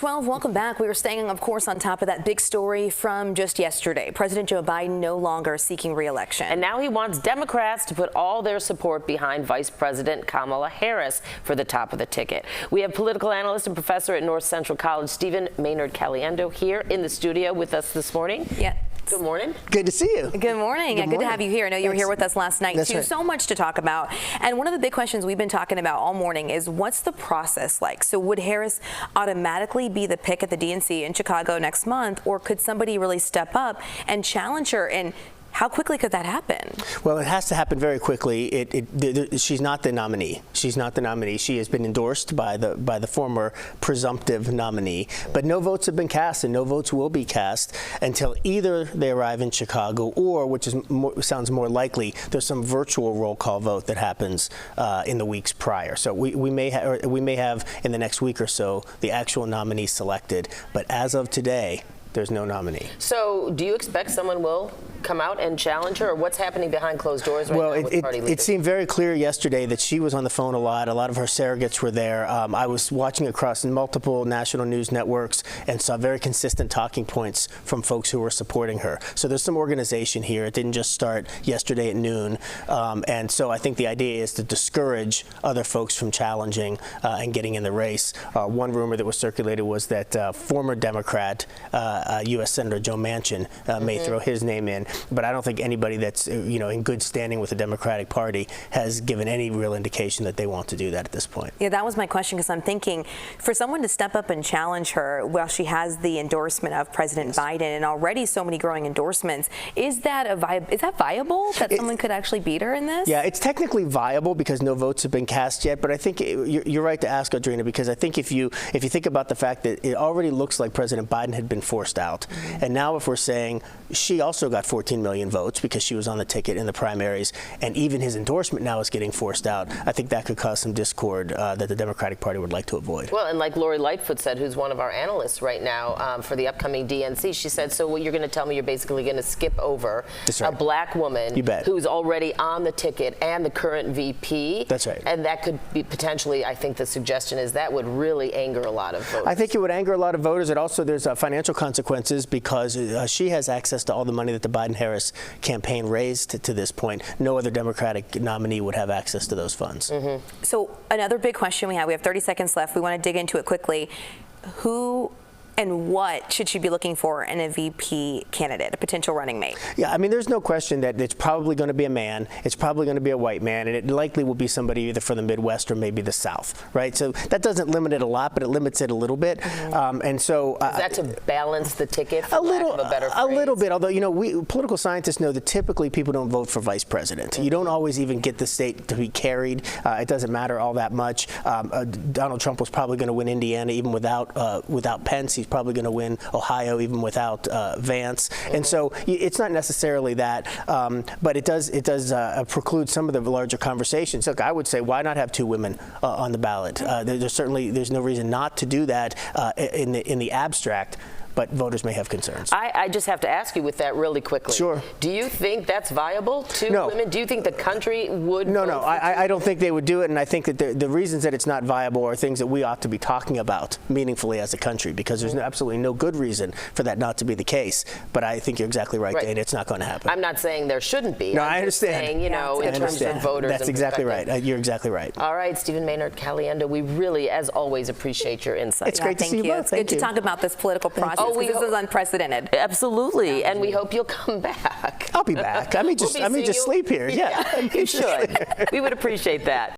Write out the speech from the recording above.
Welcome back. We were staying, of course, on top of that big story from just yesterday. President Joe Biden no longer seeking re-election. And now he wants Democrats to put all their support behind Vice President Kamala Harris for the top of the ticket. We have political analyst and professor at North Central College, Stephen Maynard Caliendo, here in the studio with us this morning. Yeah. Good morning. Good to see you. Good morning. Good to have you here. I know you were here with us last night, too. Right. So much to talk about. And one of the big questions we've been talking about all morning is what's the process like? So would Harris automatically be the pick at the DNC in Chicago next month, or could somebody really step up and challenge her? And how quickly could that happen? Well, it has to happen very quickly. She's not the nominee. She's not the nominee. She has been endorsed by the former presumptive nominee, but no votes have been cast, and no votes will be cast until either they arrive in Chicago, or, which is sounds more likely, there's some virtual roll call vote that happens in the weeks prior. So we may have in the next week or so the actual nominee selected, but as of today, there's no nominee. So do you expect someone will come out and challenge her, or what's happening behind closed doors right now with party leaders? It seemed very clear yesterday that she was on the phone a lot. A lot of her surrogates were there. I was watching across multiple national news networks and saw very consistent talking points from folks who were supporting her. So there's some organization here. It didn't just start yesterday at noon. And so I think the idea is to discourage other folks from challenging and getting in the race. One rumor that was circulated was that former Democrat U.S. Senator Joe Manchin may throw his name in. But I don't think anybody that's in good standing with the Democratic Party has given any real indication that they want to do that at this point. Yeah, that was my question, because I'm thinking for someone to step up and challenge her while she has the endorsement of President Biden and already so many growing endorsements, is that viable that someone could actually beat her in this? Yeah, it's technically viable because no votes have been cast yet. But I think you're right to ask, Audrina, because I think if you think about the fact that it already looks like President Biden had been forced out, and now if we're saying she also got 14 million votes because she was on the ticket in the primaries, and even his endorsement now is getting forced out, I think that could cause some discord that the Democratic Party would like to avoid. Well, and like Lori Lightfoot said, who's one of our analysts right now for the upcoming DNC, she said, so what you're going to tell me you're basically going to skip over a black woman who's already on the ticket and the current VP. That's right. And that could be potentially, I think the suggestion is that would really anger a lot of voters. I think it would anger a lot of voters. And also there's financial consequences because she has access to all the money that the Biden-Harris campaign raised to this point. No other Democratic nominee would have access to those funds. So another big question we have 30 seconds left. We want to dig into it quickly. Who and what should she be looking for in a VP candidate, a potential running mate? Yeah, I mean, there's no question that it's probably going to be a man. It's probably going to be a white man, and it likely will be somebody either from the Midwest or maybe the South, right? So that doesn't limit it a lot, but it limits it a little bit. And so is that to balance the ticket, for lack of a better phrase? A little bit, although, we political scientists know that typically people don't vote for vice president. You don't always even get the state to be carried. It doesn't matter all that much. Donald Trump was probably going to win Indiana even without Pence. He's probably going to win Ohio even without Vance. And so it's not necessarily that, but it does preclude some of the larger conversations. Look, I would say, why not have two women on the ballot? There's no reason not to do that in the abstract. But voters may have concerns. I just have to ask you with that really quickly. Sure. Do you think that's viable to women? Do you think the country would? No. I don't think they would do it, and I think that the reasons that it's not viable are things that we ought to be talking about meaningfully as a country, because there's absolutely no good reason for that not to be the case. But I think you're exactly right, Dana. It's not going to happen. I'm not saying there shouldn't be. No, I understand. Saying, in terms of voters. That's exactly right. You're exactly right. All right, Stephen Maynard Caliendo, we really, as always, appreciate your insight. It's great to see you both. It's good to talk about this political process. This is unprecedented. Absolutely, and we hope you'll come back. I'll be back. I may just sleep here. Yeah, you should. We would appreciate that.